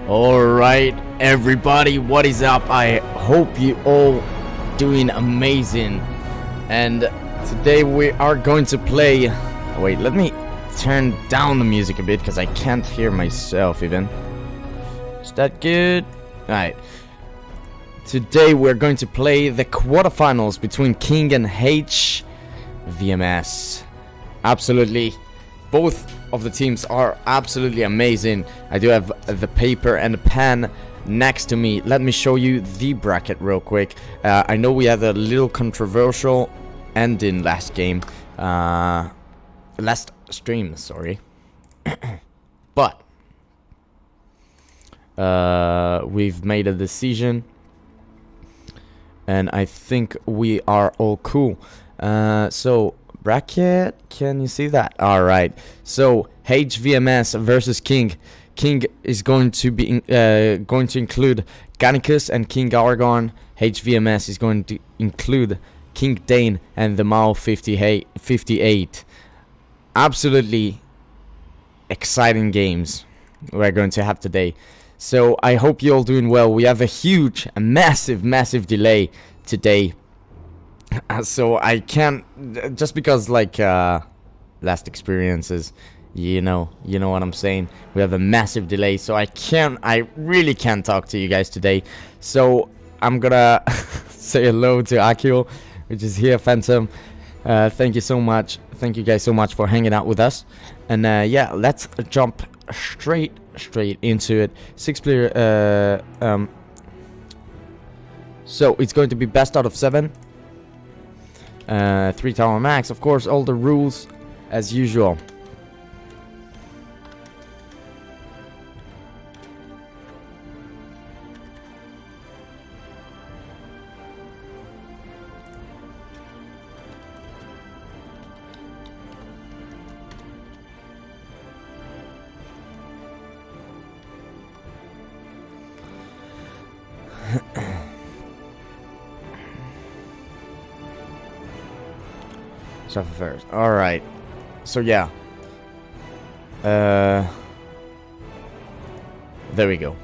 Alright, everybody, what is up? I hope you all doing amazing. And today we are going to play... Wait, let me turn down the music a bit because I can't hear myself even. Is that good? Alright. Today we're going to play the quarterfinals between King and HvMs. Absolutely. Both of the teams are absolutely amazing. I do have the paper and the pen next to me. Let me show you the bracket real quick. I know we had a little controversial ending last game. Last stream, sorry. But we've made a decision. And I think we are all cool. So... bracket, can you see that? All right, so HvMs versus King. King is going to be going to include Gannicus and King Argon. HvMs is going to include King Dane and the Mao 58. Absolutely exciting games we're going to have today. So I hope you're all doing well. We have a massive delay today. So I can't, just because like last experiences, you know what I'm saying. We have a massive delay, so I really can't talk to you guys today. So I'm gonna say hello to Akio, which is here, Phantom. Thank you so much. Thank you guys so much for hanging out with us. And yeah, let's jump straight into it. 6-player. So it's going to be best out of 7. 3 tower max, of course, all the rules as usual. First. All right, so yeah, there we go.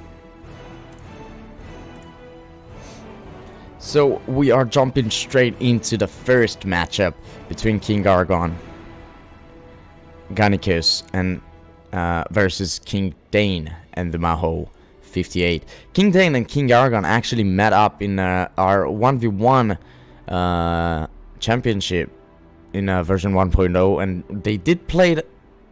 So we are jumping straight into the first matchup between King Argon, Gannicus, and versus King Dane and the Mao 58. King Dane and King Argon actually met up in our 1v1 championship in version 1.0, and they did play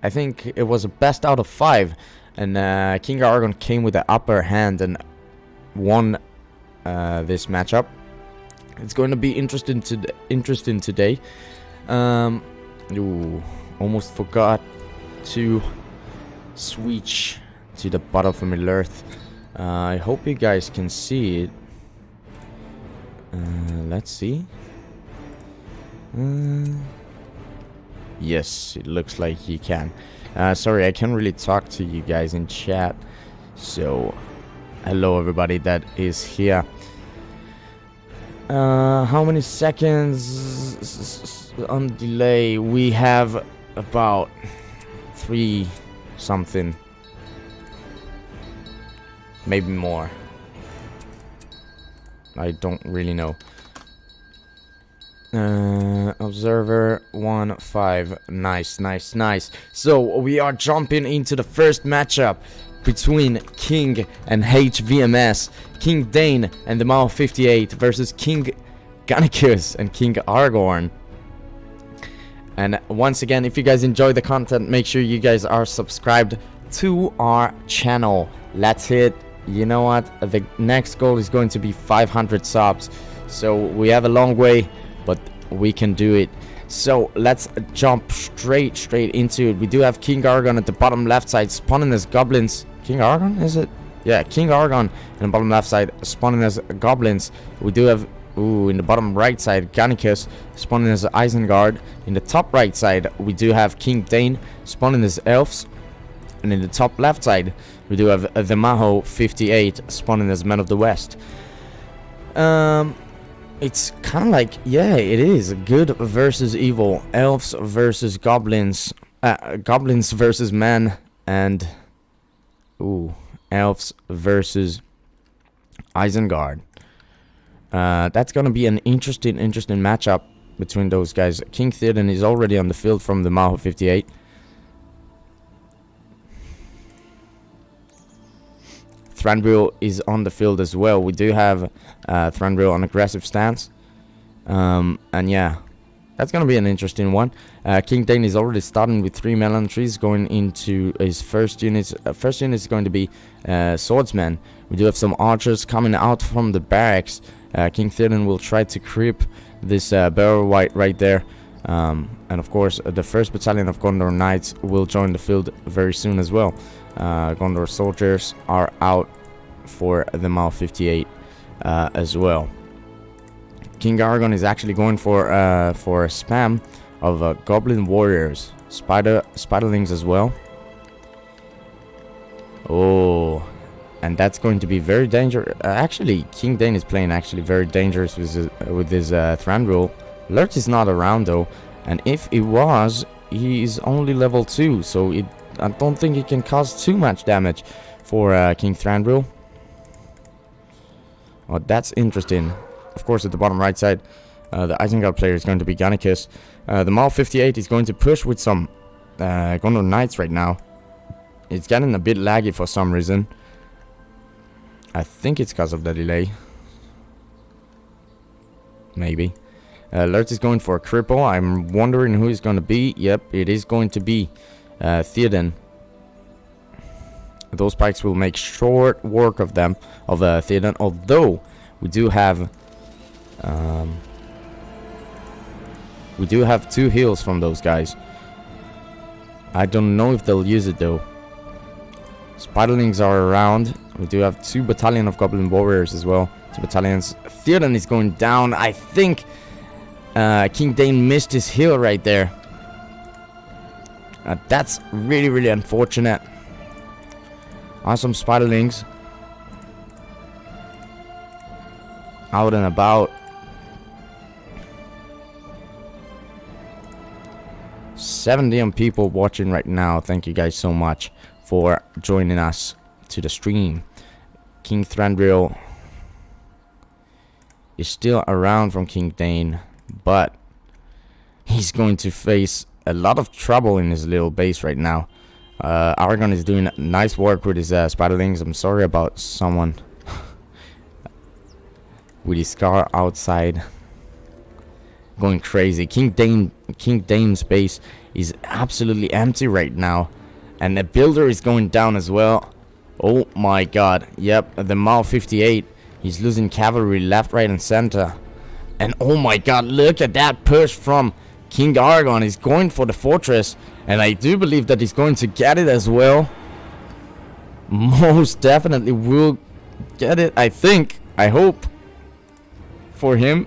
I think it was a best out of 5, and King Argon came with the upper hand and won this matchup. It's going to be interesting today. Ooh, almost forgot to switch to the bottom of earth. I hope you guys can see it. Let's see. Yes, it looks like you can. Sorry, I can't really talk to you guys in chat. So, hello everybody that is here. How many seconds on delay? We have about 3 something. Maybe more. I don't really know. Observer 1-5. Nice. So we are jumping into the first matchup between King and HvMs. King Dane and the Mao 58 versus King Gannicus and King Argon. And once again, if you guys enjoy the content, make sure you guys are subscribed to our channel. Let's hit, you know what, the next goal is going to be 500 subs. So we have a long way, but we can do it. So let's jump straight into it. We do have King Argon at the bottom left side spawning as goblins. King Argon, is it? Yeah, King Argon in the bottom left side spawning as goblins. We do have, in the bottom right side, Gannicus spawning as Isengard. In the top right side, we do have King Dane spawning as elves. And in the top left side, we do have the Mao 58 spawning as Men of the West. It's kind of like, yeah, it is good versus evil, elves versus goblins, goblins versus men, and Elves versus Isengard. That's gonna be an interesting matchup between those guys. King Theoden is already on the field from the Maho 58. Thranduil is on the field as well. We do have Thranduil on aggressive stance. And yeah, that's gonna be an interesting one. King Dane is already starting with 3 melon trees going into his first unit. First unit is going to be swordsman. We do have some archers coming out from the barracks. King Theoden will try to creep this barrel right there. And of course, the 1st Battalion of Gondor Knights will join the field very soon as well. Gondor soldiers are out for the Mal 58 as well. King Aragorn is actually going for a spam of goblin warriors, spiderlings as well. Oh, and that's going to be very dangerous. Actually, King Dane is playing actually very dangerous with his Thranduil. Lurch is not around though, and if he was, he's only level 2, so I don't think he can cause too much damage for King Thranduil. Oh, that's interesting. Of course, at the bottom right side, the Isengard player is going to be Gannicus. The Mal 58 is going to push with some Gondor Knights right now. It's getting a bit laggy for some reason. I think it's because of the delay. Maybe. Lurch is going for a cripple. I'm wondering who it's going to be. Yep, it is going to be Theoden. Those pikes will make short work of them, of Theoden. Although we do have 2 heals from those guys. I don't know if they'll use it though. Spiderlings are around. We do have 2 battalion of goblin warriors as well. 2 battalions. Theoden is going down. I think King Dane missed his heal right there. That's really unfortunate. Awesome spiderlings out and about. 70 people watching right now. Thank you guys so much for joining us to the stream. King Thranduil is still around from King Dane, but he's going to face a lot of trouble in his little base right now. Aragorn is doing nice work with his spiderlings. I'm sorry about someone with his car outside going crazy. King Dane's base is absolutely empty right now, and the builder is going down as well. Oh my god. Yep, the Mal 58, he's losing cavalry left, right and center. And oh my god, look at that push from King Aragorn. He's going for the fortress, and I do believe that he's going to get it as well. Most definitely will get it, I think. I hope for him.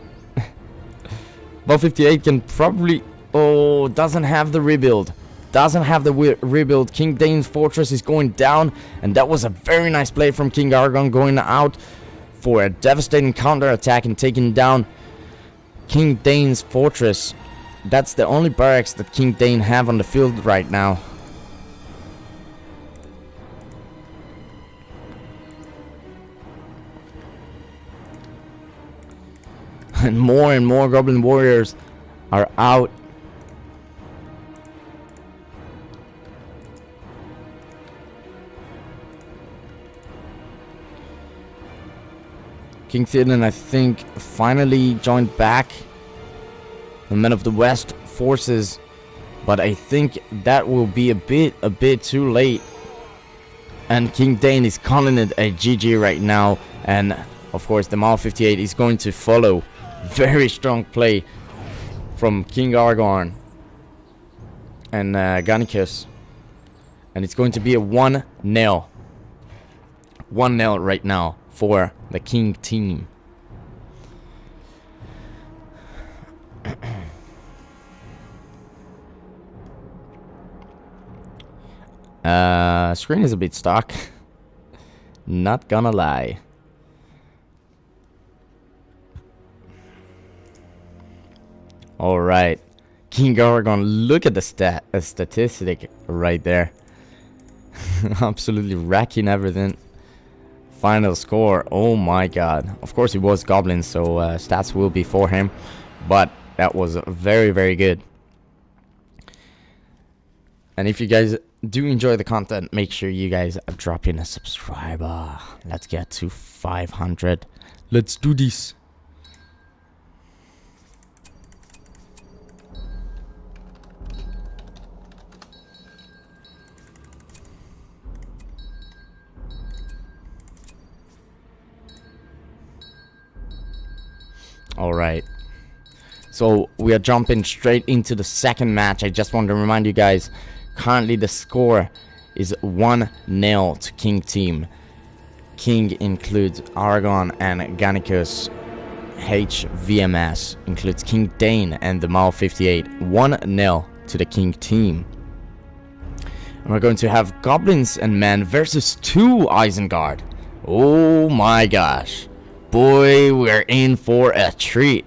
Mal 58 can probably... Oh, doesn't have the rebuild. Doesn't have the rebuild. King Dane's fortress is going down, and that was a very nice play from King Aragorn, going out for a devastating counter attack and taking down King Dane's fortress. That's the only barracks that King Dane have on the field right now. And more goblin warriors are out. King Theoden, I think, finally joined back the Men of the West forces, but I think that will be a bit too late. And King Dane is calling it a GG right now, and of course the Mal 58 is going to follow. Very strong play from King Aragorn and Gannicus, and it's going to be a 1-0. 1-0 right now for the King team. Screen is a bit stuck. Not gonna lie. Alright. King Aragorn, look at the statistic right there. Absolutely wrecking everything. final score. Oh my god. Of course, it was goblins, so stats will be for him. But that was very, very good. And if you guys do enjoy the content, make sure you guys drop in a subscriber. Let's get to 500. Let's do this. All right. So we are jumping straight into the second match. I just want to remind you guys, currently the score is 1-0 to King team. King includes Aragon and Gannicus. HvMs includes King Dane and the Mao 58. 1-0 to the King team. And we're going to have Goblins and Men versus 2 Isengard. Oh my gosh. Boy, we're in for a treat.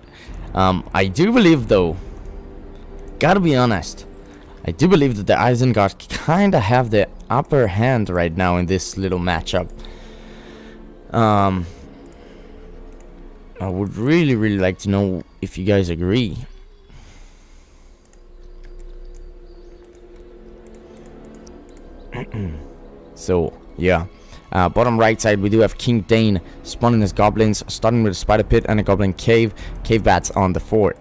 I do believe, though, gotta be honest, I do believe that the Isengard kinda have the upper hand right now in this little matchup. I would really like to know if you guys agree. So, yeah. Bottom right side, we do have King Dane spawning his goblins, starting with a spider pit and a goblin cave bats on the fort.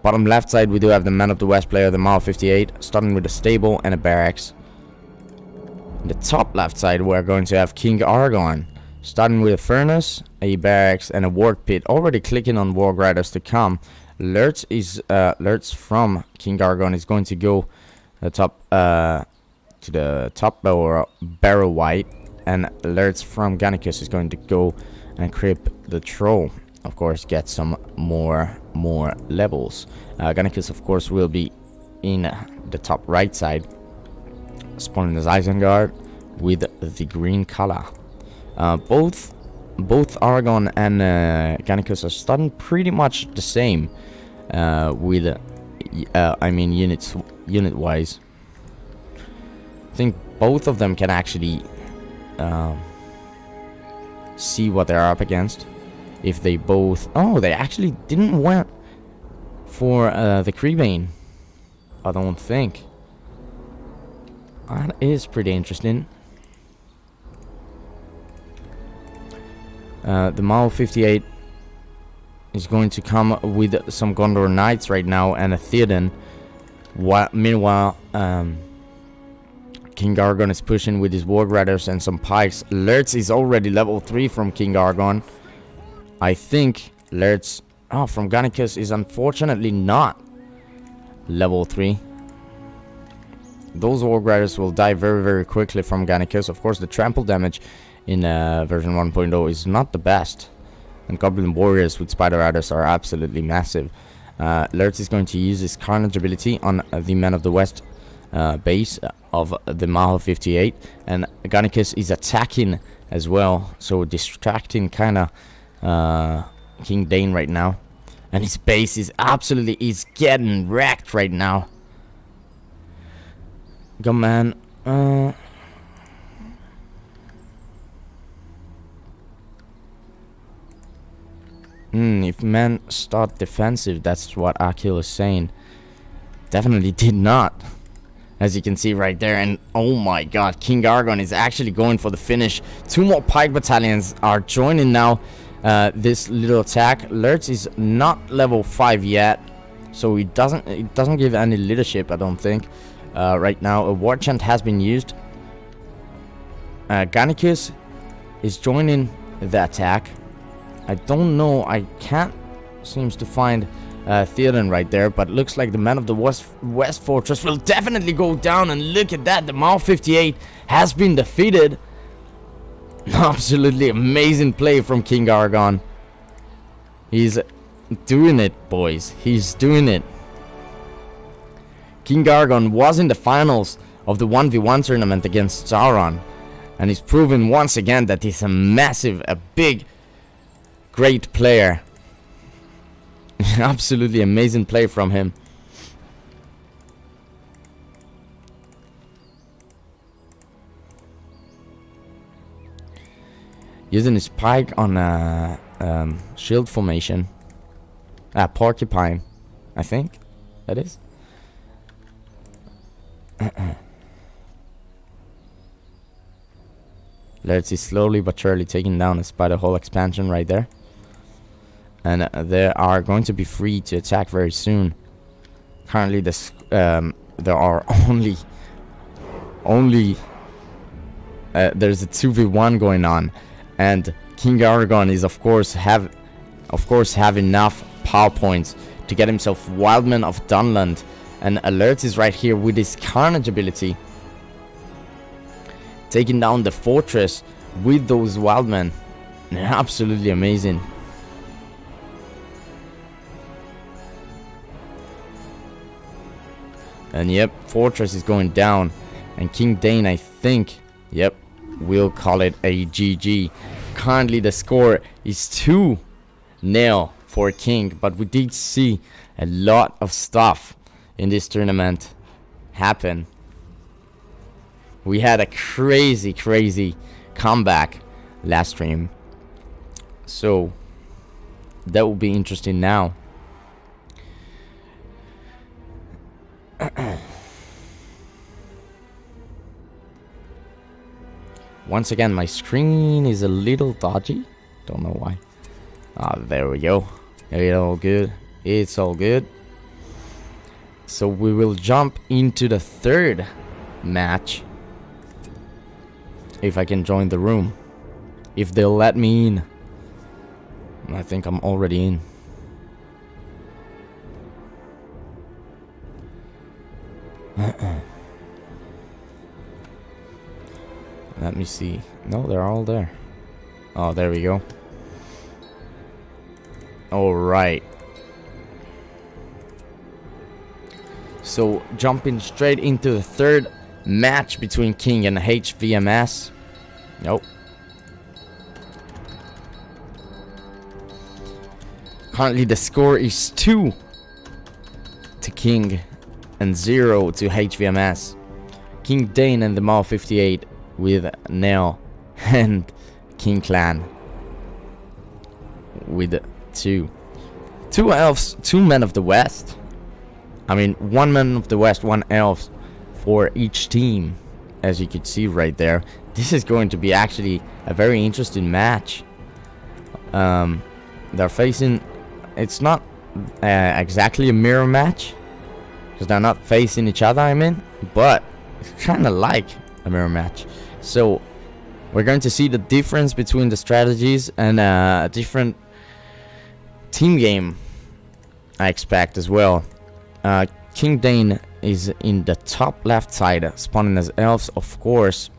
Bottom left side, we do have the Man of the West player, the Mao 58, starting with a stable and a barracks. In the top left side, we're going to have King Aragon, starting with a furnace, a barracks, and a work pit. Already clicking on Warg Riders to come. Lurtz from King Aragon is going to go to the top barrow white. And Alerts from Gannicus is going to go and creep the troll. Of course, get some more levels. Gannicus, of course, will be in the top right side, spawning as Isengard with the green color. Both Aragon and Gannicus are starting pretty much the same with, I mean, unit wise. I think both of them can actually see what they're up against. If they both... Oh, they actually didn't went for the Creebane, I don't think. That is pretty interesting. The Mao 58 is going to come with some Gondor Knights right now and a Theoden. Meanwhile, King Aragon is pushing with his Warg Riders and some pikes. Lurtz is already level 3 from King Aragon. I think Lurtz from Gannicus is unfortunately not level 3. Those Warg Riders will die very quickly from Gannicus. Of course, the trample damage in version 1.0 is not the best. And Goblin Warriors with Spider Riders are absolutely massive. Lurtz is going to use his Carnage ability on the Man of the West base of the Mao 58, and Gannicus is attacking as well, so distracting kinda King Dane right now, and his base is getting wrecked right now. Go man. If men start defensive, that's what Akil is saying. Definitely did not. As you can see right there, and oh my god, King Aragon is actually going for the finish. 2 more pike battalions are joining now this little attack. Lurtz is not level 5 yet, so it doesn't give any leadership, I don't think. Right now, a war chant has been used. Gannicus is joining the attack. I don't know, I can't seems to find Theoden right there, but looks like the Man of the West Fortress will definitely go down, and look at that, the Mao 58 has been defeated. Absolutely amazing play from King Aragon. He's doing it, boys. He's doing it. King Aragon was in the finals of the 1v1 tournament against Sauron, and he's proven once again that he's a big, great player. Absolutely amazing play from him. using his pike on a shield formation. Porcupine, I think that is. Let's see, slowly but surely taking down the spider whole expansion right there. And they are going to be free to attack very soon. Currently, there are only there's a 2v1 going on, and King Argon is of course have enough power points to get himself Wildman of Dunland, and Alert is right here with his Carnage ability, taking down the fortress with those Wildmen. Absolutely amazing. And yep, fortress is going down, and King Dane, I think, yep, we'll call it a GG. Currently the score is 2-0 for King, but we did see a lot of stuff in this tournament happen. We had a crazy comeback last stream, so that will be interesting now. Once again, my screen is a little dodgy. Don't know why. There we go. It's all good. It's all good. So we will jump into the third match. If I can join the room. If they'll let me in. I think I'm already in. Let me see. No, they're all there. Oh, there we go. Alright. So, jumping straight into the third match between King and HvMs. Nope. Currently the score is 2 to King and 0 to HvMs. King Dane and the Mao 58 with Nell and King Clan with 2 elves, 2 men of the West. I mean, 1 man of the West, 1 elf for each team, as you could see right there. This is going to be actually a very interesting match. They're facing, it's not exactly a mirror match, because they're not facing each other, I mean, but it's kind of like a mirror match. So we're going to see the difference between the strategies and a different team game, I expect as well. King Dane is in the top left side, spawning as elves, of course,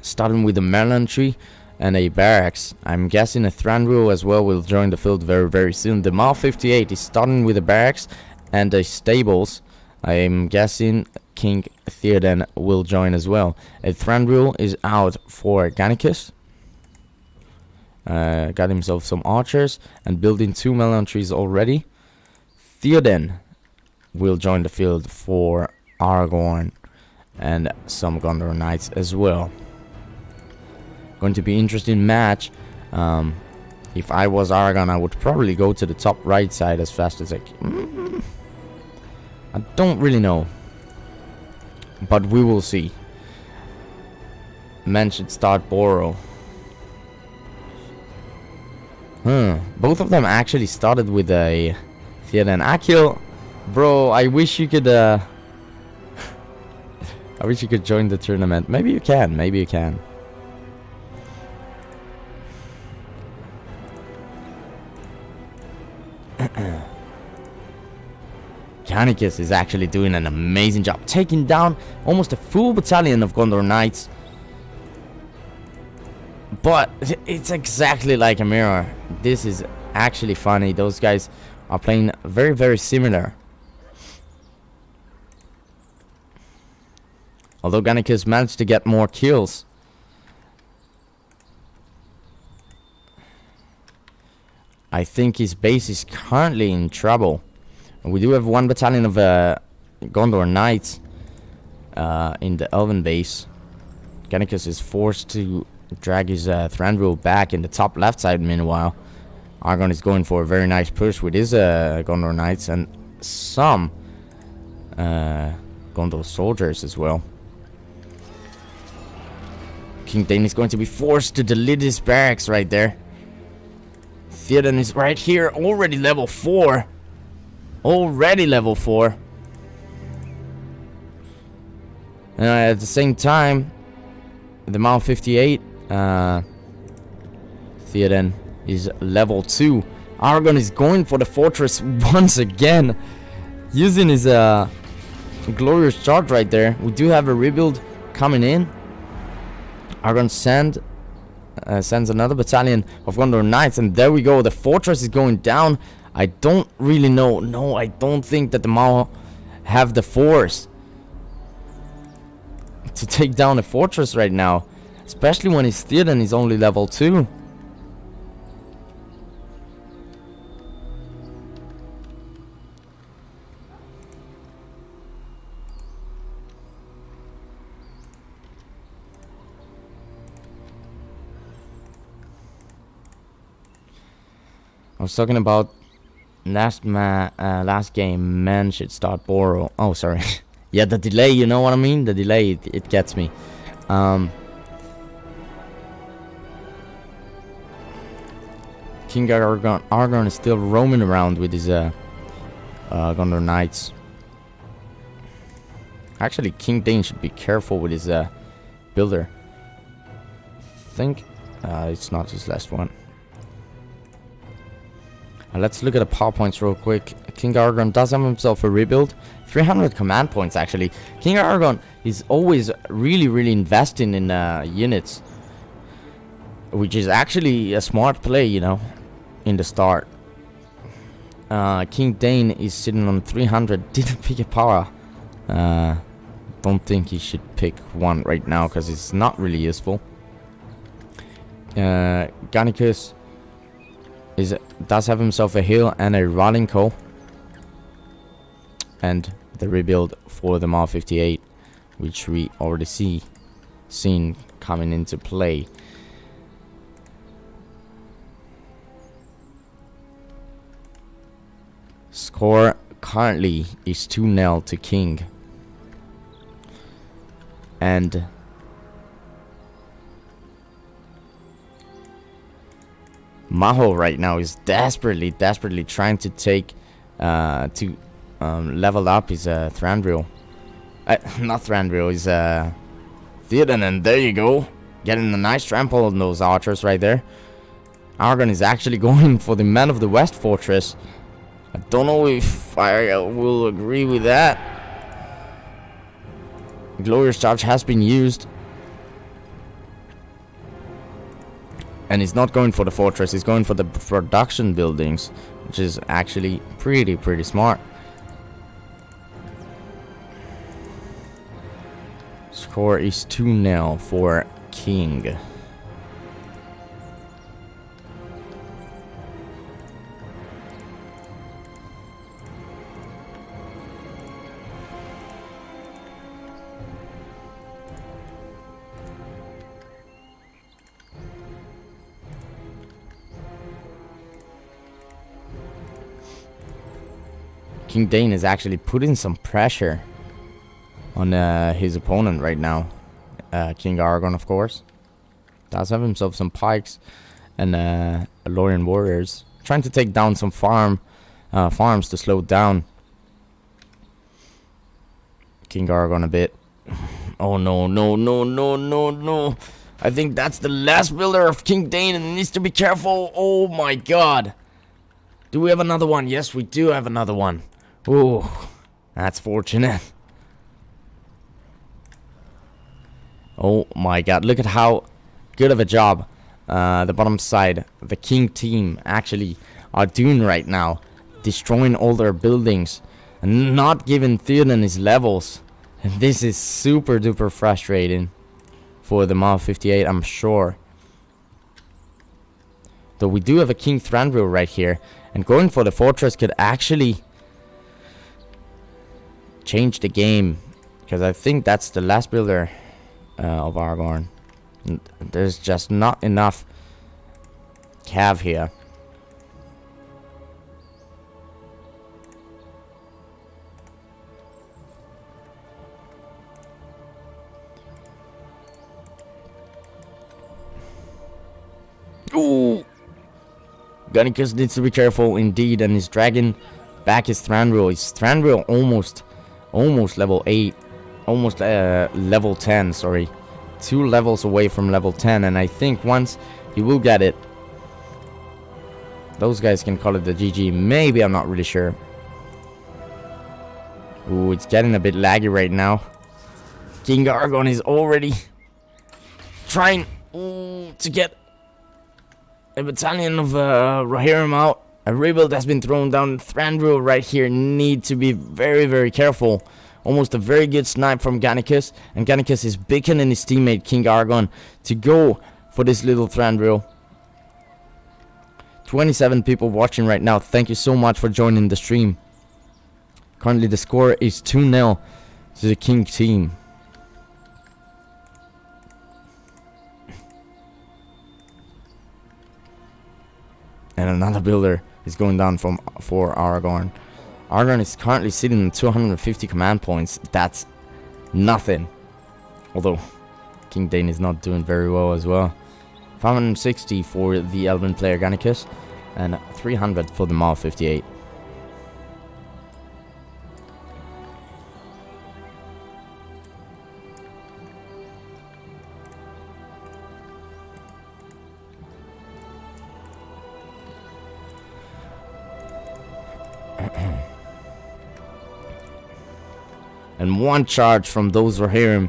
starting with a melon tree and a barracks. I'm guessing a Thranduil as well will join the field very soon. The Mao 58 is starting with a barracks and a stables. I'm guessing King Theoden will join as well. A Thranduil is out for Gannicus. Got himself some archers and building 2 melon trees already. Theoden will join the field for Aragorn and some Gondor Knights as well. Going to be interesting match. If I was Aragorn, I would probably go to the top right side as fast as I can. I don't really know, but we will see. Men should start Borrow. Both of them actually started with a Theoden. Akil, bro, I wish you could I wish you could join the tournament. Maybe you can, maybe you can. Gannicus is actually doing an amazing job, taking down almost a full battalion of Gondor Knights. But it's exactly like a mirror. This is actually funny. Those guys are playing very similar. Although Gannicus managed to get more kills. I think his base is currently in trouble. We do have 1 battalion of Gondor Knights in the Elven base. Gannicus is forced to drag his Thranduil back in the top left side. Meanwhile, Argon is going for a very nice push with his Gondor Knights and some Gondor soldiers as well. King Dane is going to be forced to delete his barracks right there. Theoden is right here, already level 4. Already level 4. And at the same time, the Mount 58, Theoden is level 2. Argon is going for the fortress once again, using his glorious charge right there. We do have a rebuild coming in. Argon sends another battalion of Gondor Knights, and there we go. The fortress is going down. I don't really know. No, I don't think that the Mao have the force to take down a fortress right now, especially when his Theoden is only level 2. I was talking about last game. Men should start borrow. Oh, sorry. Yeah, the delay. You know what I mean? The delay. It gets me. King Argon is still roaming around with his Gondor Knights. Actually, King Dane should be careful with his builder. I think it's not his last one. Let's look at the power points real quick. King Argon does have himself a rebuild. 300 command points, actually. King Argon is always really investing in units, which is actually a smart play, you know, in the start. King Dane is sitting on 300. Didn't pick a power. Don't think he should pick one right now because it's not really useful. Gannicus does have himself a hill and a rotting coal, and the rebuild for the Mao 58, which we already seen coming into play. Score currently is 2-0 to King, and Maho right now is desperately trying to take level up his Thranduil. Not Thranduil, his Theoden, and there you go, getting a nice trample on those archers right there. Argon is actually going for the Man of the West fortress. I don't know if I will agree with that. Glorious charge has been used. And he's not going for the fortress, he's going for the production buildings, which is actually pretty smart. Score is 2-0 for King. King Dane is actually putting some pressure on his opponent right now. King Argon, of course, does have himself some pikes and Lorien warriors, trying to take down some farms to slow down King Argon a bit. Oh no. I think that's the last builder of King Dane and needs to be careful. Oh my god. Do we have another one? Yes, we do have another one. Ooh, that's fortunate. Oh my god, look at how good of a job the bottom side, the King team, actually are doing right now. Destroying all their buildings and not giving Theoden his levels. And this is super duper frustrating for the Mao 58, I'm sure. Though we do have a King Thranduil right here, and going for the fortress could actually change the game, because I think that's the last builder of Aragorn. There's just not enough cav here. Ooh! Gunnicus needs to be careful indeed, and he's dragging back his Thranduil. His Thranduil almost level 8. Almost level 10, sorry. 2 levels away from level 10, and I think once he will get it, those guys can call it the GG. Maybe, I'm not really sure. Ooh, it's getting a bit laggy right now. King Argon is already trying to get a battalion of Rohirrim out. A rebuild has been thrown down. Thranduil right here need to be very, very careful. Almost a very good snipe from Gannicus. And Gannicus is beckoning his teammate King Argon to go for this little Thranduil. 27 people watching right now. Thank you so much for joining the stream. Currently the score is 2-0 to the King team. And another builder is going down for Aragorn. Aragorn is currently sitting on 250 command points. That's nothing. Although King Dane is not doing very well as well. 560 for the Elven player Gannicus, and 300 for the Mao 58. And one charge from those Rohirrim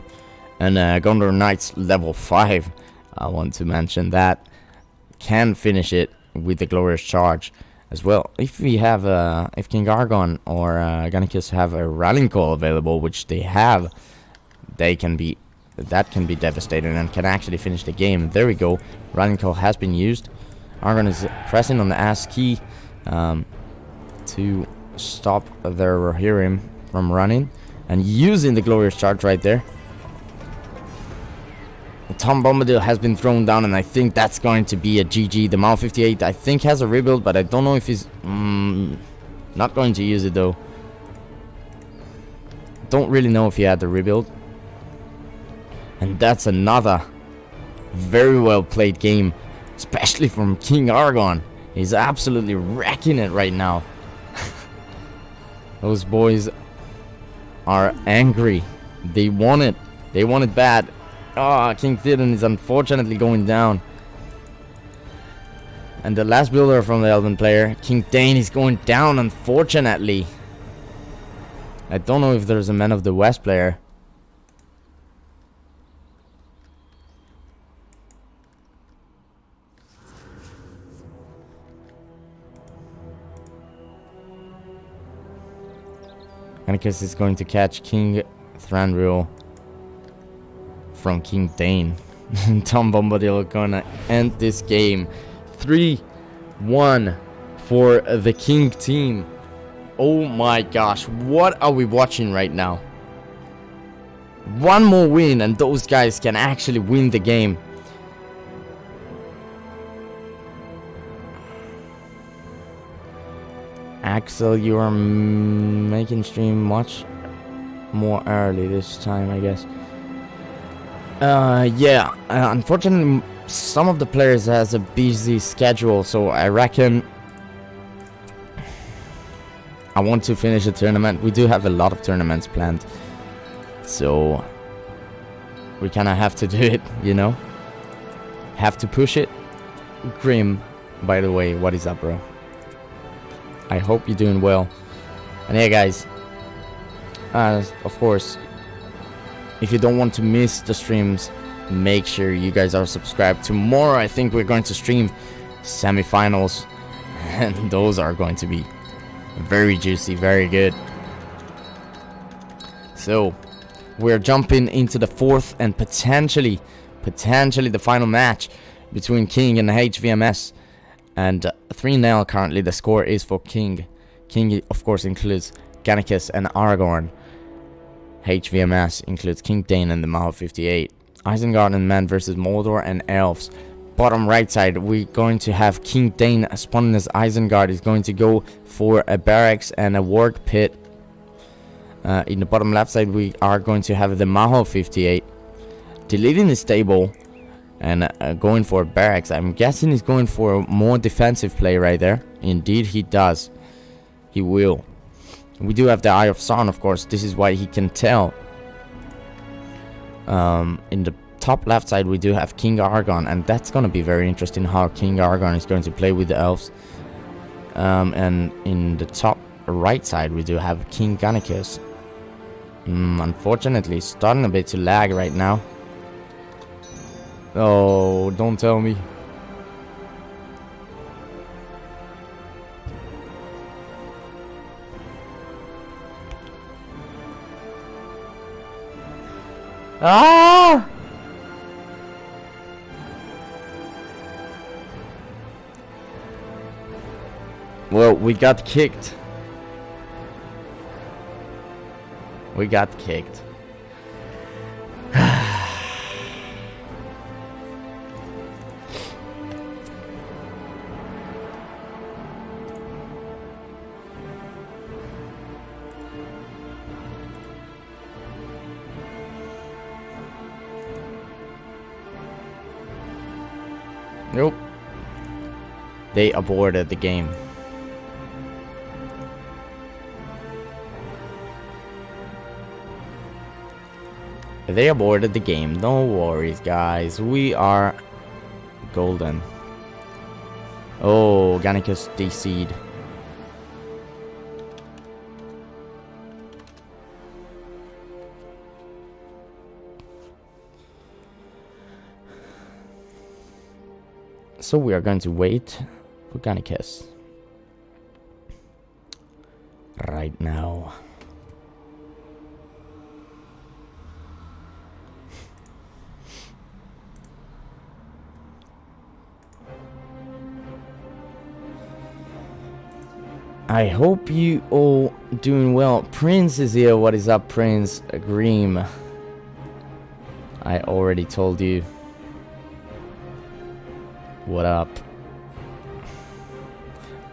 and Gondor Knights level 5. I want to mention that can finish it with the glorious charge as well. If we have if King Argon or Gannicus have a rallying call available, which they have, that can be devastating and can actually finish the game. There we go. Rallying call has been used. Argon is pressing on the S key to stop their Rohirrim from running. And using the glorious charge right there. Tom Bombadil has been thrown down, and I think that's going to be a GG. The Mao 58 I think has a rebuild, but I don't know if he's not going to use it though. Don't really know if he had the rebuild. And that's another very well played game, especially from King Argon. He's absolutely wrecking it right now. Those boys are angry. They want it. They want it bad. Ah, King Theoden is unfortunately going down. And the last builder from the Elven player, King Dane, is going down, unfortunately. I don't know if there's a Man of the West player. Gannicus is going to catch King Thranduil from King Dane. Tom Bombadil gonna end this game 3-1 for the King team. Oh my gosh, what are we watching right now? One more win and those guys can actually win the game. Axel, you are making stream much more early this time, I guess. Yeah, unfortunately some of the players has a busy schedule, so I reckon I want to finish the tournament. We do have a lot of tournaments planned, so we kind of have to do it, you know? Have to push it. Grim, by the way, what is up, bro? I hope you're doing well. And yeah, guys, of course, if you don't want to miss the streams, make sure you guys are subscribed. Tomorrow I think we're going to stream semifinals, and those are going to be very juicy, very good. So we're jumping into the fourth and potentially the final match between King and HvMs. And 3-0 currently the score is for King. King, of course, includes Gannicus and Aragorn. HvMs includes King Dane and the Mao 58. Isengard and Man versus Mordor and Elves. Bottom right side, we're going to have King Dane spawning as Isengard. Is going to go for a barracks and a work pit. In the bottom left side, we are going to have the Maho 58 deleting the stable and going for barracks. I'm guessing he's going for a more defensive play right there. Indeed, he does. He will. We do have the Eye of Sauron, of course. This is why he can tell. In the top left side, we do have King Argon, and that's going to be very interesting how King Argon is going to play with the elves. And in the top right side, we do have King Gannicus. Unfortunately, it's starting a bit to lag right now. Oh, don't tell me. Ah! Well, we got kicked. We got kicked. Nope. They aborted the game. They aborted the game. No worries, guys. We are golden. Oh, Gannicus DC'd. So we are going to wait for Gannicus right now. I hope you all doing well. Prince is here. What is up, Prince? Agreem. I already told you. What up?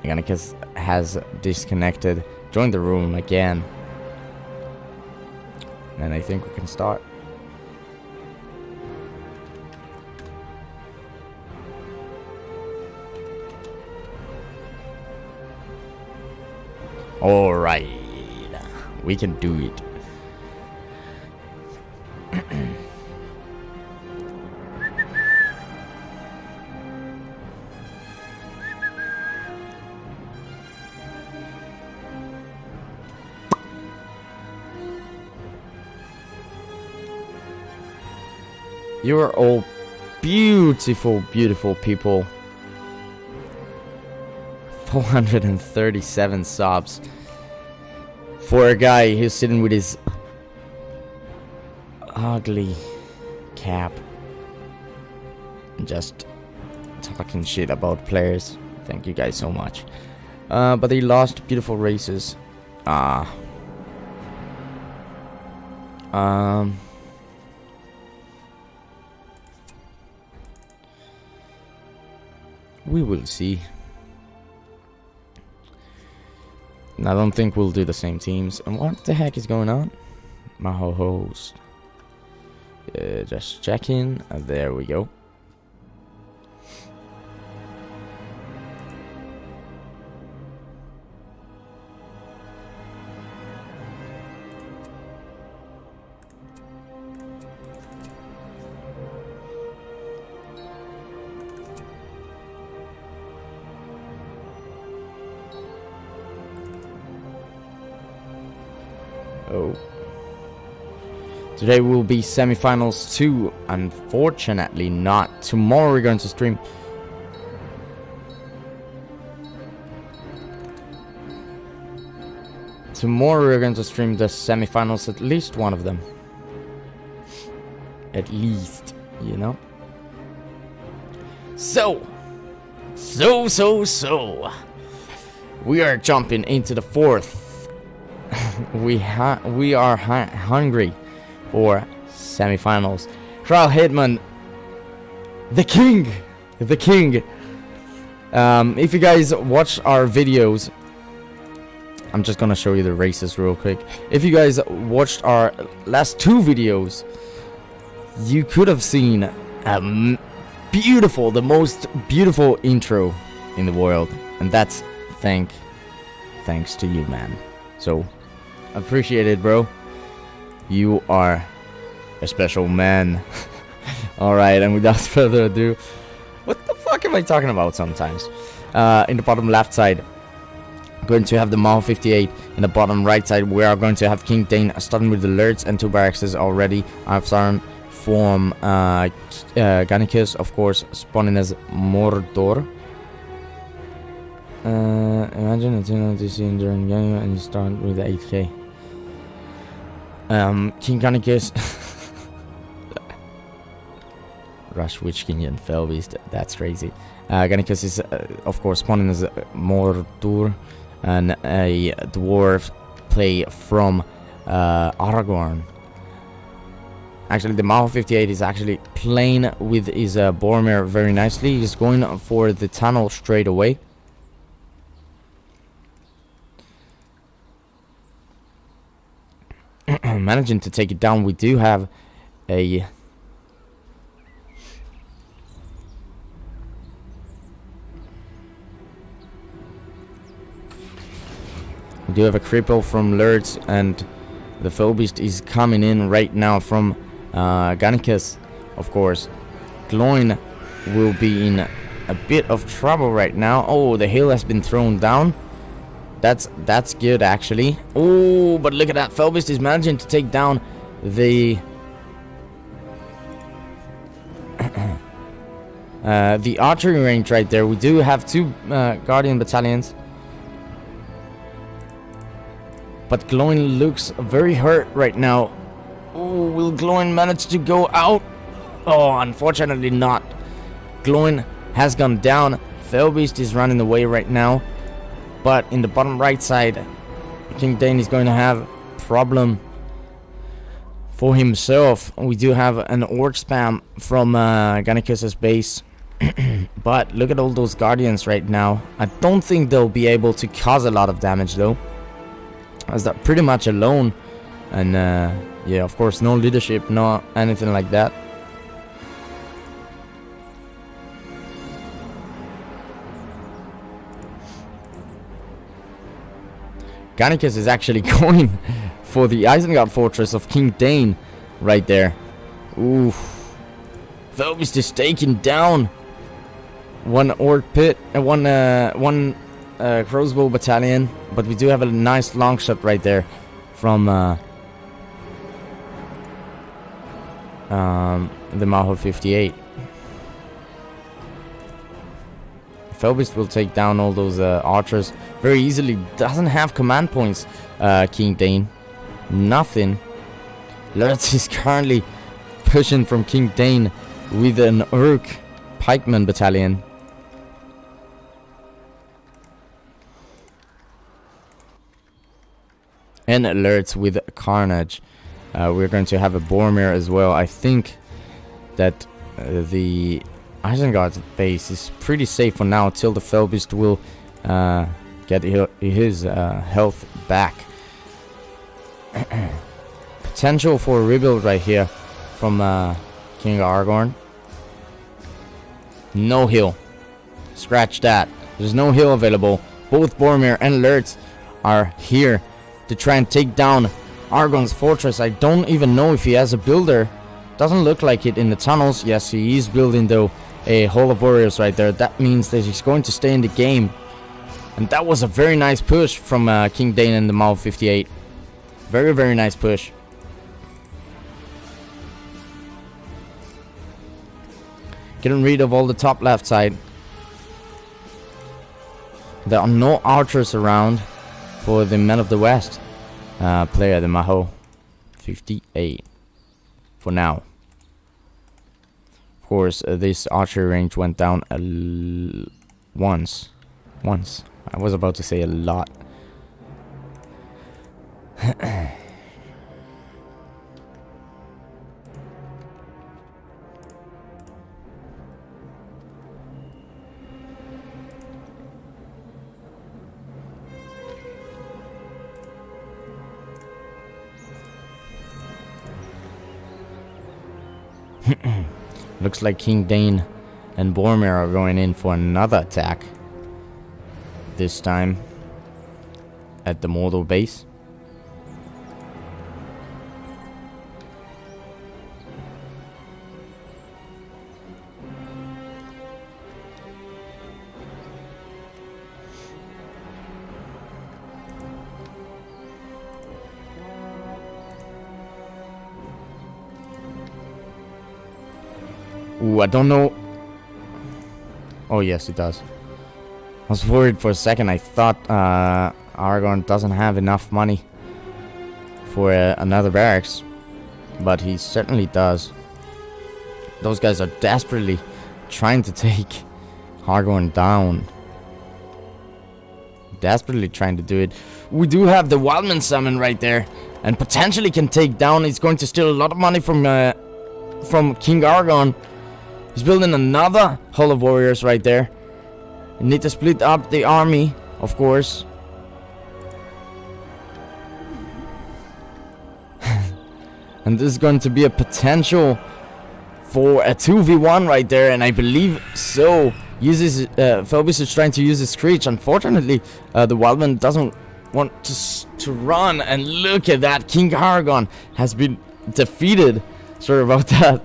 Gannicus has disconnected. Join the room again. And I think we can start. Alright. We can do it. You are all beautiful, beautiful people. 437 subs. For a guy who's sitting with his ugly cap. Just talking shit about players. Thank you guys so much. But they lost beautiful races. We will see. I don't think we'll do the same teams. And what the heck is going on? Maho host. Just checking. There we go. Oh. Today will be semifinals 2. Unfortunately not. Tomorrow we're going to stream. Tomorrow we're going to stream the semifinals, at least one of them. At least, you know. So. We are jumping into the 4th. we are hungry for semifinals. Trial Hitman. The king. The king. If you guys watch our videos, I'm just gonna show you the races real quick. If you guys watched our last 2 videos, you could have seen the most beautiful intro in the world, and that's thanks to you, man. So appreciate it, bro. You are a special man. All right, and without further ado, what the fuck am I talking about sometimes? In the bottom left side, going to have the Mao 58. In the bottom right side, we are going to have King Dane starting with the Lurts and 2 barracks already. Arfsaran from Gannicus, of course, spawning as Mordor. Imagine it's in this during game and you start with the 8k. King Gannicus. Rush Witch King and Felbeast, that's crazy. Gannicus is, of course, spawning as Mordor. And a dwarf play from Aragorn. Actually, the Mao 58 is actually playing with his Boromir very nicely. He's going for the tunnel straight away. Managing to take it down. We do have a... We do have a cripple from Lurts, and the Felbeast is coming in right now from Gannicus, of course. Gloin will be in a bit of trouble right now. Oh, the hill has been thrown down. That's good, actually. Oh, but look at that. Felbeast is managing to take down the... the archery range right there. We do have 2 Guardian battalions. But Gloin looks very hurt right now. Oh, will Gloin manage to go out? Oh, unfortunately not. Gloin has gone down. Felbeast is running away right now. But in the bottom right side, King Dane is going to have problem for himself. We do have an orc spam from Gannicus's base. But look at all those guardians right now. I don't think they'll be able to cause a lot of damage though, as they're pretty much alone. And yeah, of course, no leadership, no anything like that. Gannicus is actually going for the Isengard fortress of King Dane right there. Oof. Felbeast is taking down one orc pit, one crossbow battalion, but we do have a nice long shot right there from the Maho 58. Felbeast will take down all those archers very easily. Doesn't have command points, King Dane. Nothing. Lurtz is currently pushing from King Dane with an Urk pikeman battalion. And Lurtz with Carnage. We're going to have a Boromir as well. I think that the Isengard's base is pretty safe for now till the Felbeast will get his health back. Potential for a rebuild right here from King Aragorn. No heal. Scratch that. There's no heal available. Both Boromir and Lurtz are here to try and take down Aragorn's fortress. I don't even know if he has a builder. Doesn't look like it in the tunnels. Yes, he is building though a Hall of Warriors right there. That means that he's going to stay in the game. And that was a very nice push from King Dane and the Mao 58. Very, very nice push. Getting rid of all the top left side. There are no archers around for the Men of the West player, the Maho 58. For now. Of course, this archery range went down once. I was about to say a lot. Looks like King Dane and Boromir are going in for another attack. This time at the Mordor base. Ooh, I don't know. Oh, yes, it does. I was worried for a second. I thought Aragorn doesn't have enough money for another barracks. But he certainly does. Those guys are desperately trying to take Aragorn down. Desperately trying to do it. We do have the Wildman summon right there. And potentially can take down. He's going to steal a lot of money from King Aragorn. He's building another Hall of Warriors right there. You need to split up the army, of course. And this is going to be a potential for a 2v1 right there, and I believe so. Phobos is trying to use his Screech. Unfortunately, the Wildman doesn't want to run, and look at that. King Aragorn has been defeated. Sorry about that.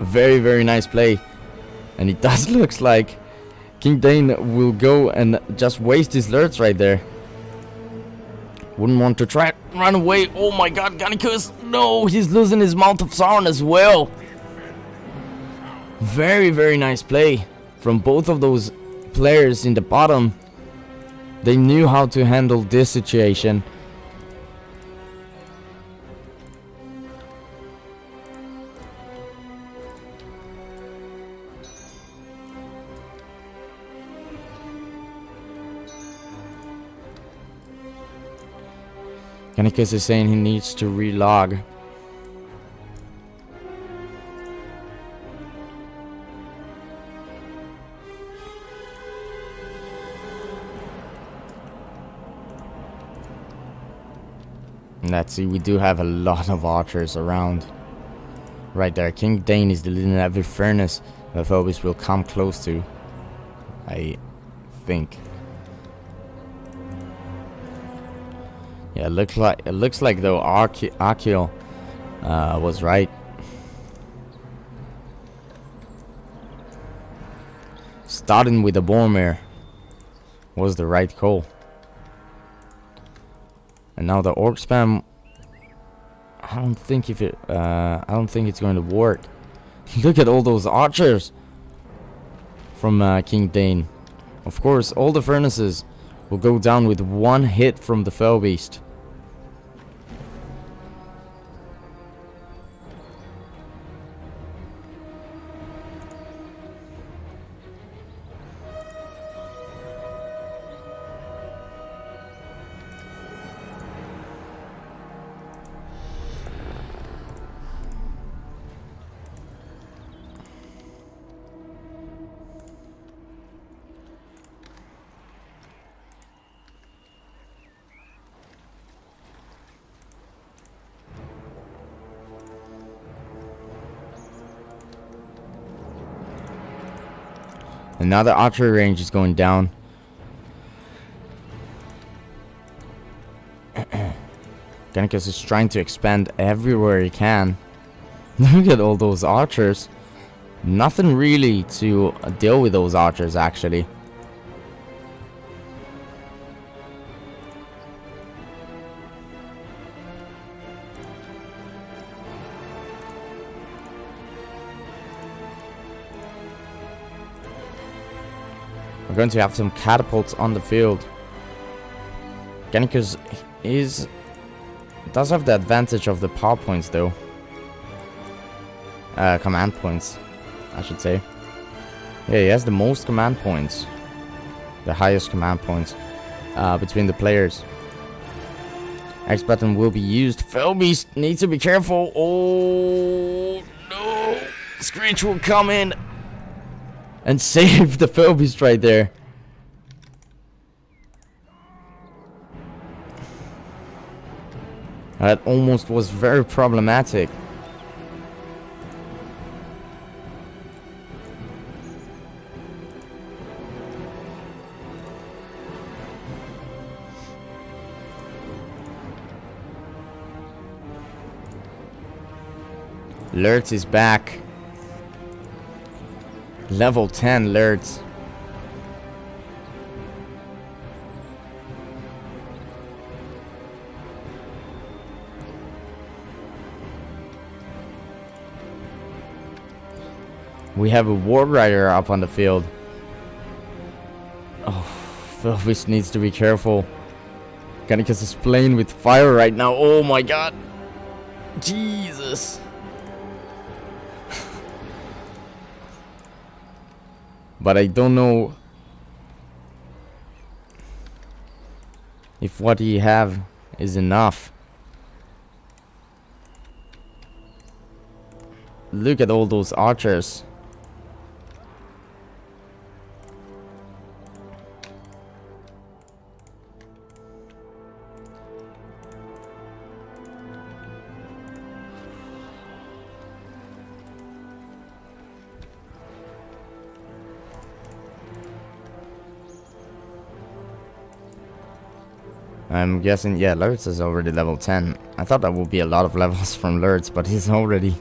Very, very nice play. And it does look like King Dane will go and just waste his lurts right there. Wouldn't want to try run away. Oh my god, Gannicus. No, he's losing his Mount of Sauron as well. Very, very nice play from both of those players in the bottom. They knew how to handle this situation. Gannicus is saying he needs to relog. Let's see, we do have a lot of archers around. Right there, King Dane is deleting every furnace that Phobos will come close to, I think. Yeah, it looks like though Akil was right. Starting with the Boromir was the right call. And now the orc spam, I don't think it's going to work. Look at all those archers from King Dane. Of course, all the furnaces will go down with one hit from the Fell Beast. Another archery range is going down. Gannicus is trying to expand everywhere he can. Look at all those archers. Nothing really to deal with those archers, actually. We're going to have some catapults on the field. Gannicus does have the advantage of the power points, though. Command points, I should say. Yeah, he has the most command points. The highest command points between the players. X button will be used. Fell Beast needs to be careful. Oh no! Screech will come in and save the Fell Beast right there. That almost was very problematic. Lurtz is back. Level 10 Lurtz. We have a War Rider up on the field. Oh, Philbis needs to be careful. Gannicus is playing with fire right now. Oh my god. Jesus. But I don't know if what he have is enough. Look at all those archers. I'm guessing, yeah, Lurtz is already level 10. I thought that would be a lot of levels from Lurtz, but he's already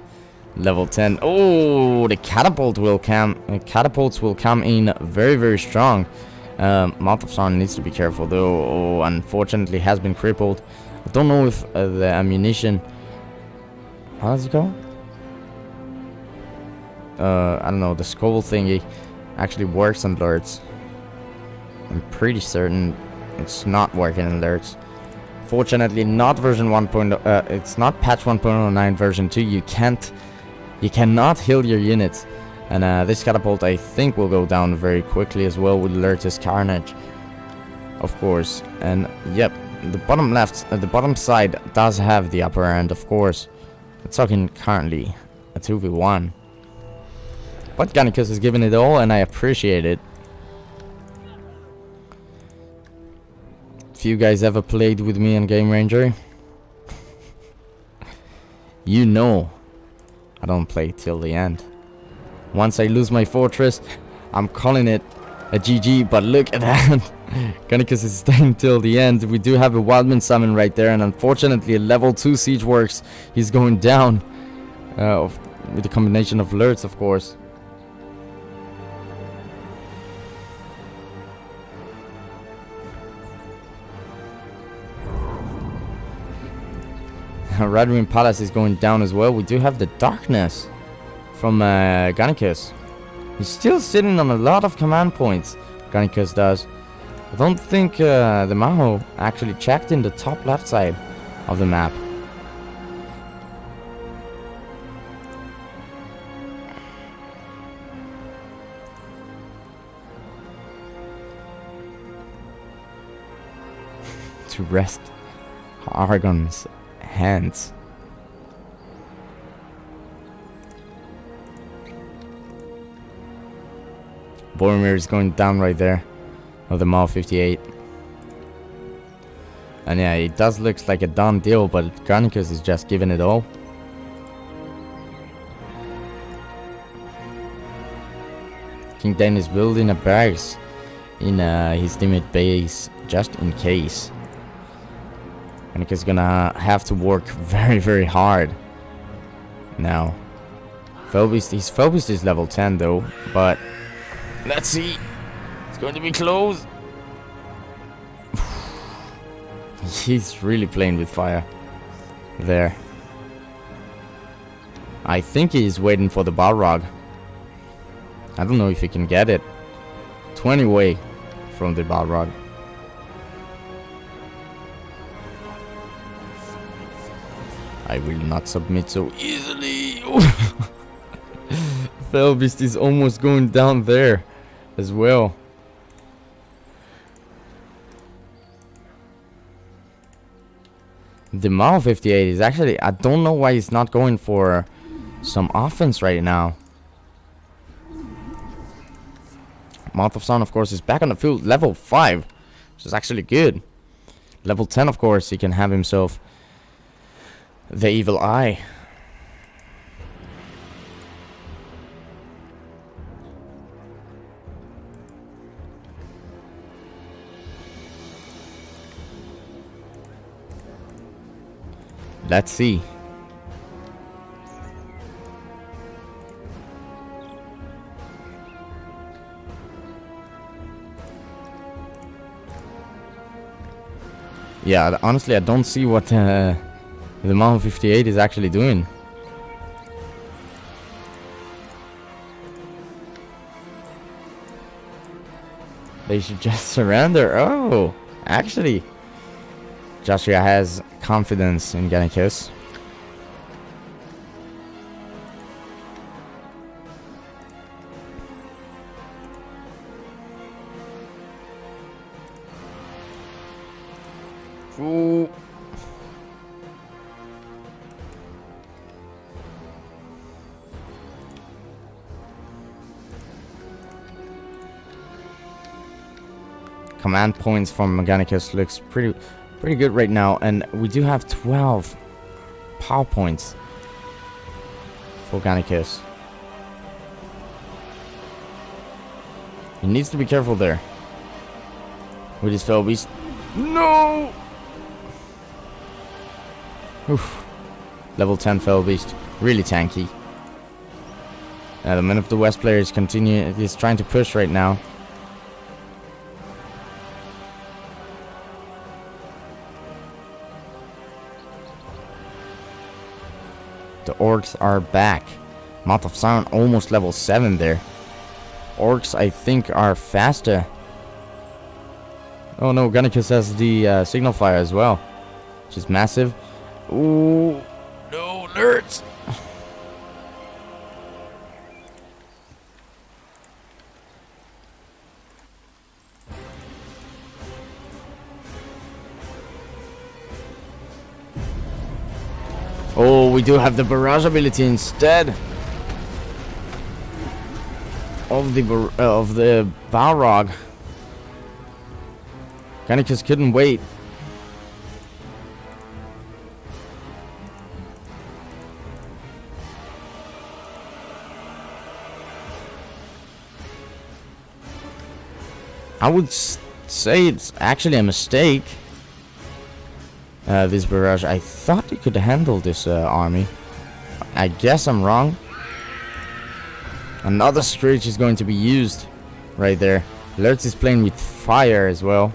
level 10. Oh, the catapults will come in very, very strong. Mouth of Sauron needs to be careful, though. Oh, unfortunately, has been crippled. I don't know if the ammunition. How does it go? I don't know. The skull thingy actually works on Lurtz. I'm pretty certain it's not working in Lurtz. Fortunately, not version 1.0. It's not patch 1.09 version 2. You cannot heal your units. And this catapult, I think, will go down very quickly as well with Lurtz's Carnage, of course. And yep, the bottom left, the bottom side does have the upper end, of course. We're talking currently a 2v1. But Gannicus is giving it all, and I appreciate it. If you guys ever played with me on Game Ranger, you know I don't play till the end. Once I lose my fortress, I'm calling it a GG, but look at that. Gannicus is staying till the end. We do have a Wildman summon right there, and unfortunately a level 2 siege works. He's going down with the combination of Lurtz, of course. Radwin Palace is going down as well. We do have the Darkness from Gannicus. He's still sitting on a lot of command points, Gannicus does. I don't think the Maho actually checked in the top left side of the map. To rest Argon's hands. Boromir is going down right there of the Mao 58. And yeah, it does look like a done deal, but Gannicus is just giving it all. King Dan is building a barracks in his teammate base just in case. Gannicus is gonna have to work very, very hard now. His Felbeast is level 10 though, but let's see. It's going to be close. He's really playing with fire there. I think he's waiting for the Balrog. I don't know if he can get it. 20 away from the Balrog. I will not submit so easily. Felbeast is almost going down there as well. The Mao 58 is actually, I don't know why he's not going for some offense right now. Mouth of Sun, of course, is back on the field, level 5, which is actually good. Level 10, of course, he can have himself the evil eye. Let's see. Yeah, honestly, I don't see what the Mama 58 is actually doing. They should just surrender. Oh, actually, Joshua has confidence in Gannicus. Ooh. Command points from Mechanicus looks pretty good right now, and we do have 12 power points for Gannicus. He needs to be careful there with his Fell Beast. No! Oof. Level 10 Fell Beast. Really tanky. The Men of the West player is trying to push right now. The orcs are back. Mouth of Sauron almost level 7 there. Orcs, I think, are faster. Oh no, Gannicus has the signal fire as well, which is massive. Ooh, no, nerds! Oh, we do have the barrage ability instead of the Balrog. Gannicus couldn't wait. I would say it's actually a mistake. This barrage. I thought he could handle this army. I guess I'm wrong. Another Screech is going to be used right there. Lurtz is playing with fire as well.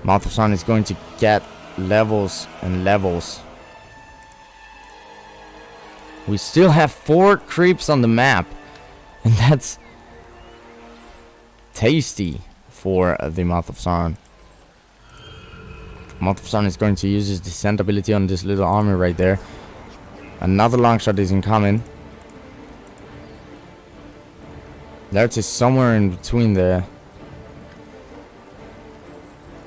Mouth of Sauron is going to get levels and levels. We still have 4 creeps on the map, and that's tasty for the Mouth of Sauron. Mouth of Sauron is going to use his descent ability on this little army right there. Another long shot is incoming. Lurtz is somewhere in between there.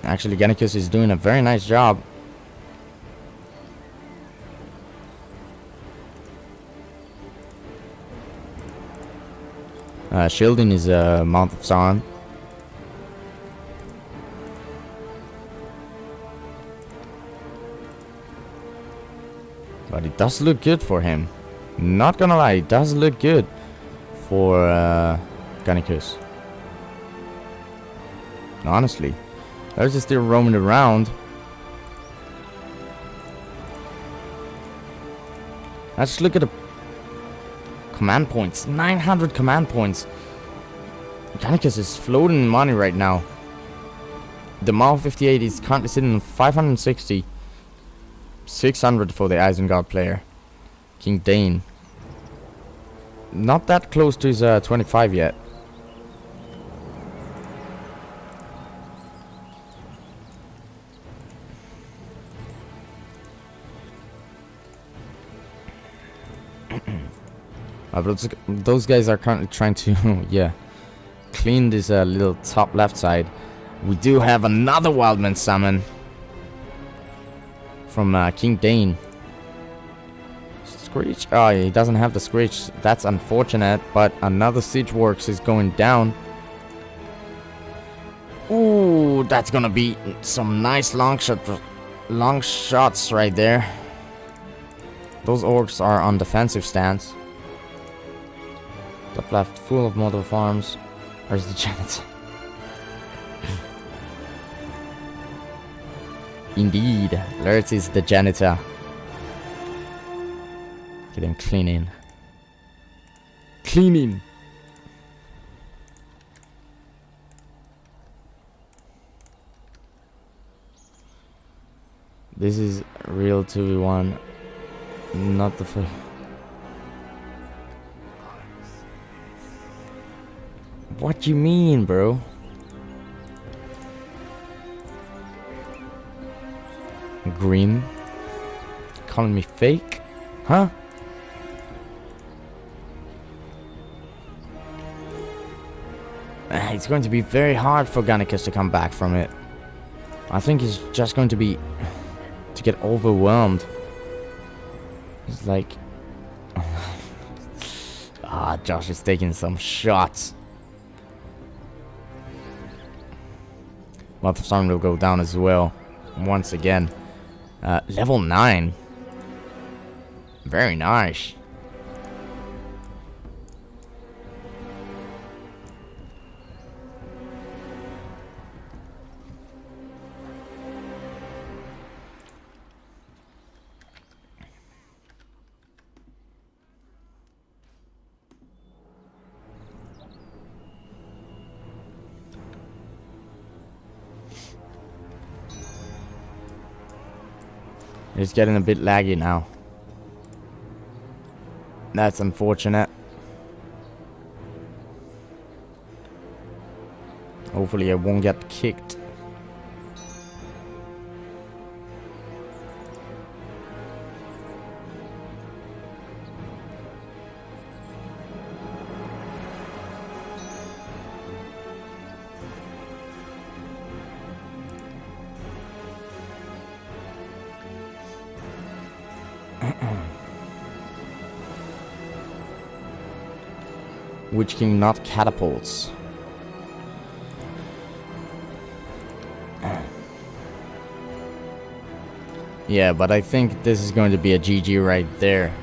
Actually, Gannicus is doing a very nice job. Shielding is Mouth of Sauron. But it does look good for him. Not gonna lie, it does look good for Gannicus. Honestly. There's just still roaming around. Let's look at the command points. 900 command points. Gannicus is floating in money right now. The Mao 58 is currently sitting on 560. 600 for the Isengard player. King Dane. Not that close to his 25 yet. But those guys are currently trying to, yeah, clean this little top left side. We do have another Wildman summon from King Dane. Screech? Oh, he doesn't have the Screech. That's unfortunate, but another Siege Works is going down. Ooh, that's gonna be some nice long shot long shots right there. Those orcs are on defensive stance. Top left, full of mortal farms. Where's the janitor? Indeed, Lurtz is the janitor. Get him cleaning. Cleaning! This is real 2v1. Not the What you mean, bro? Green? Calling me fake? Huh? It's going to be very hard for Gannicus to come back from it. I think he's just going to get overwhelmed. It's like... Josh is taking some shots. Mother Storm will go down as well. Once again. Level 9. Very nice. It's getting a bit laggy now. That's unfortunate. Hopefully I won't get kicked. Witch King not catapults. Yeah, but I think this is going to be a GG right there.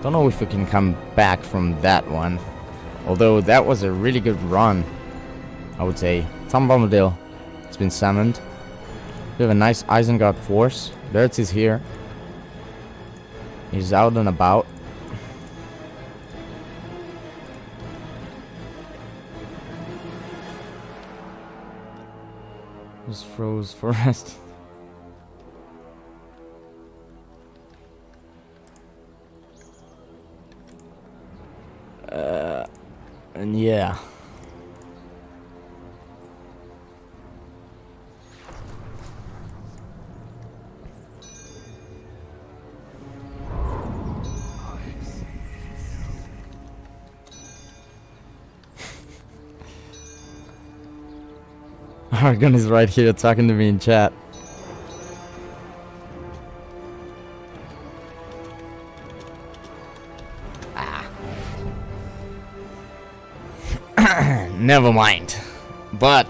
Don't know if we can come back from that one. Although that was a really good run, I would say. Tom Bombadil has been summoned. We have a nice Isengard force. Lurtz is here. He's out and about. Just froze for rest. And yeah. Argon is right here talking to me in chat. Never mind. But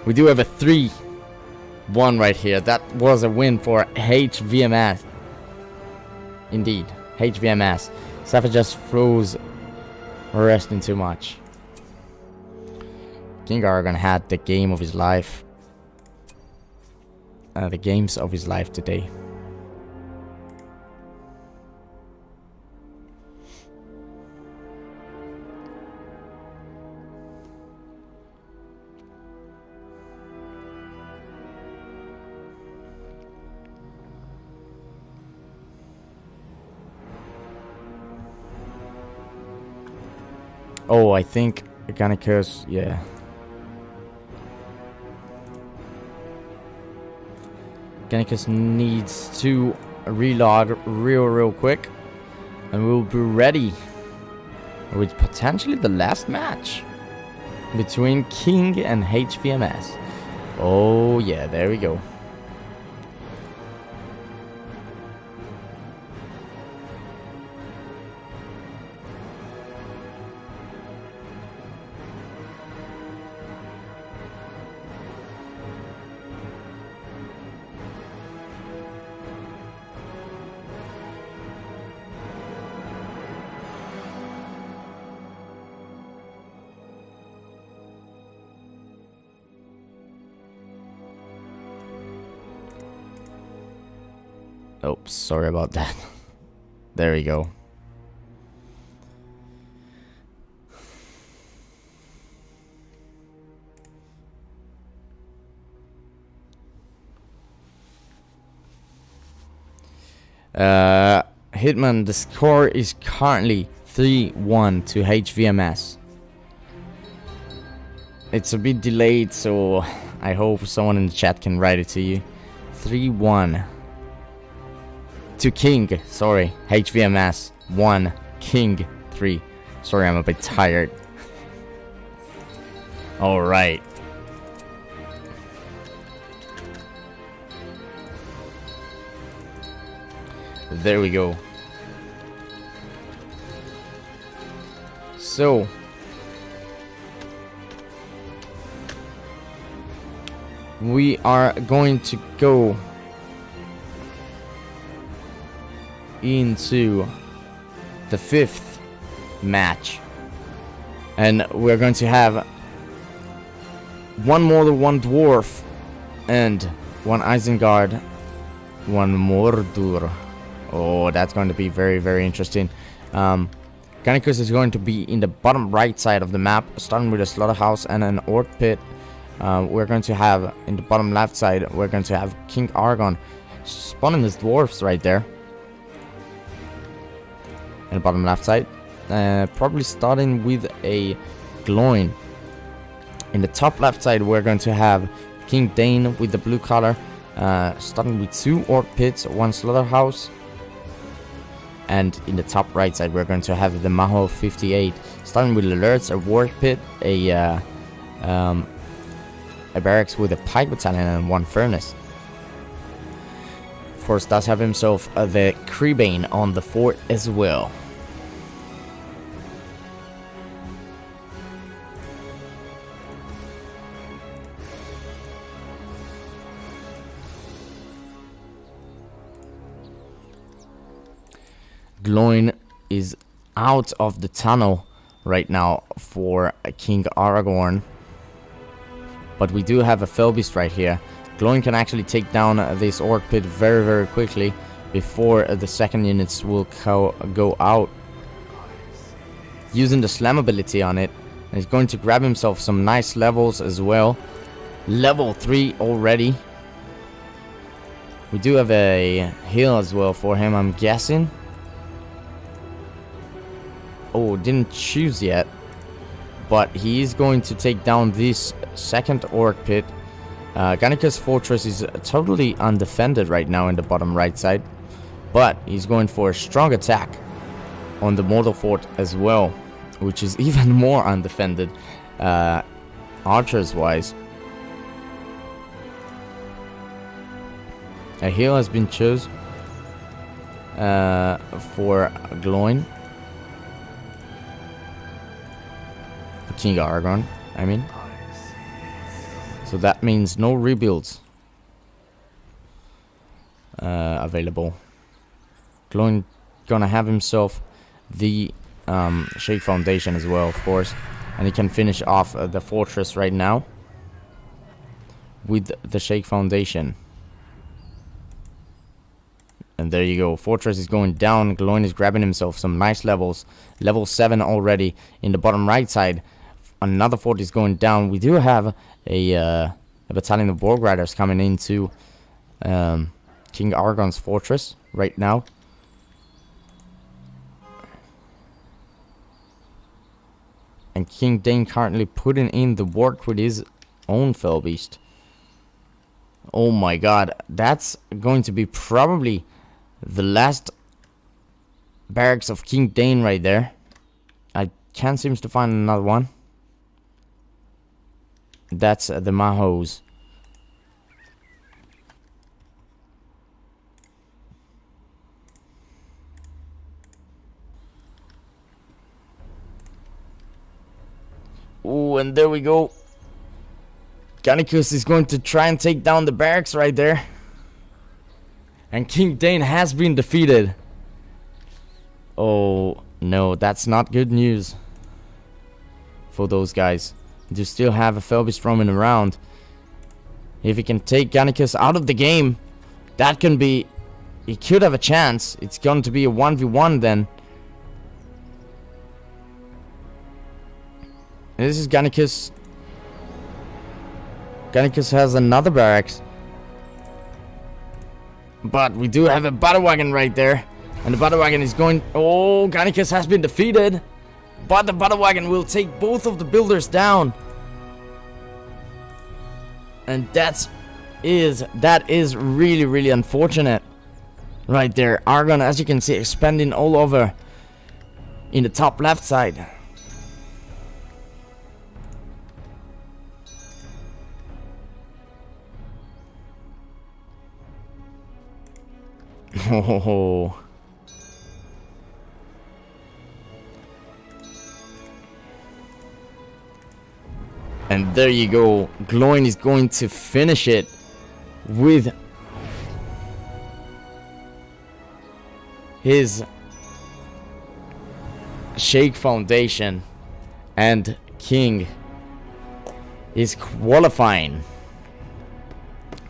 we do have a 3-1 right here. That was a win for HvMs. Indeed, HvMs. Safa just froze, resting too much. King Argon had the game of his life. The games of his life today. Oh, I think Gannicus, yeah. Gannicus needs to relog real quick. And we'll be ready with potentially the last match between King and HvMs. Oh yeah, there we go. Oops, sorry about that. There we go. Hitman, the score is currently 3-1 to HvMs. It's a bit delayed, so I hope someone in the chat can write it to you. 3-1 to King. Sorry, HvMs 1, King 3. Sorry, I'm a bit tired. Alright. There we go. So we are going to go into the 5th match, and we're going to have one Mortal, one Dwarf, and one Isengard, one Mordur. Oh, that's going to be very, very interesting. Gannicus is going to be in the bottom right side of the map, starting with a slaughterhouse and an orc pit. We're going to have, in the bottom left side, we're going to have King Argon spawning his dwarfs right there. In the bottom left side. Probably starting with a Gloin. In the top left side, we're going to have King Dane with the blue color. Starting with 2 orc pits, 1 slaughterhouse. And in the top right side, we're going to have the Maho 58, starting with alerts, a work pit, a barracks with a pike battalion and 1 furnace. Of course, does have himself the Creebane on the fort as well. Gloin is out of the tunnel right now for King Aragorn, but we do have a Felbeast right here. Gloin can actually take down this orc pit very, very quickly before the second units will go out. Using the slam ability on it, and he's going to grab himself some nice levels as well. Level 3 already. We do have a heal as well for him, I'm guessing. Oh, didn't choose yet, but he is going to take down this second orc pit. Gannicus Fortress is totally undefended right now in the bottom right side, but he's going for a strong attack on the Mortal Fort as well, which is even more undefended archers wise. A heal has been chosen for Gloin. King Aragorn, I mean. So that means no rebuilds available. Gloin gonna have himself the Shake Foundation as well, of course, and he can finish off the fortress right now with the Shake Foundation. And there you go, fortress is going down. Gloin is grabbing himself some nice levels. Level 7 already in the bottom right side. Another fort is going down. We do have a battalion of Borg Riders coming into King Argon's fortress right now. And King Dane currently putting in the work with his own Felbeast. Oh my god, that's going to be probably the last barracks of King Dane right there. I can't seem to find another one. That's the Mahos. Ooh, and there we go. Gannicus is going to try and take down the barracks right there. And King Dane has been defeated. Oh no, that's not good news for those guys. Do still have a Felbeast roaming around. If he can take Gannicus out of the game, that can be he could have a chance. It's going to be a 1v1 then. And this is Gannicus. Gannicus has another barracks. But we do have a battle wagon right there. And the battle wagon is going... Oh, Gannicus has been defeated. But the battle wagon will take both of the builders down. And that is really, really unfortunate. Right there. Argon, as you can see, expanding all over in the top left side. Oh. And there you go. Gloin is going to finish it with his Shake Foundation, and King is qualifying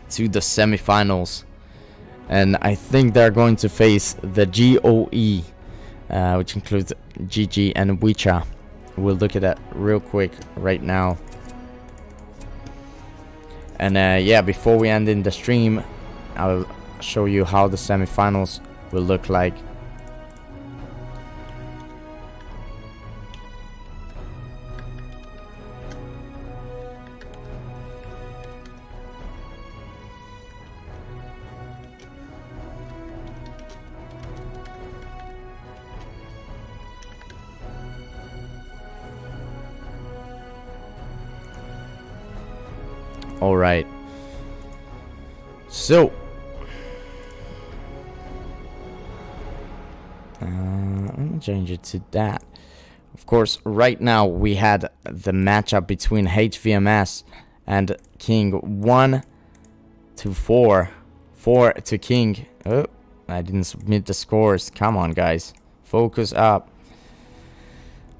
to the semifinals. And I think they're going to face the GOE, which includes GG and Wicha. We'll look at that real quick right now. And yeah, before we end in the stream, I'll show you how the semifinals will look like. All right. So, let me change it to that. Of course, right now we had the matchup between HvMs and King. 1 to 4. 4 to King. Oh, I didn't submit the scores. Come on, guys. Focus up.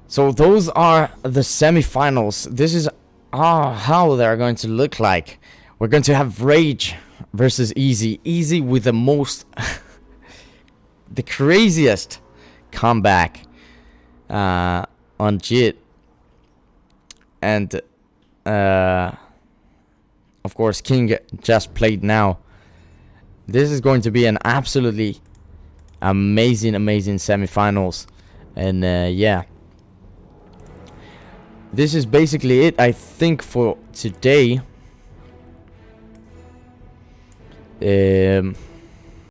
So those are the semifinals. This is how they're going to look like. We're going to have Rage versus Easy. Easy with the most the craziest comeback on JIT. And of course King just played now. This is going to be an absolutely amazing semifinals. And yeah, this is basically it, I think, for today.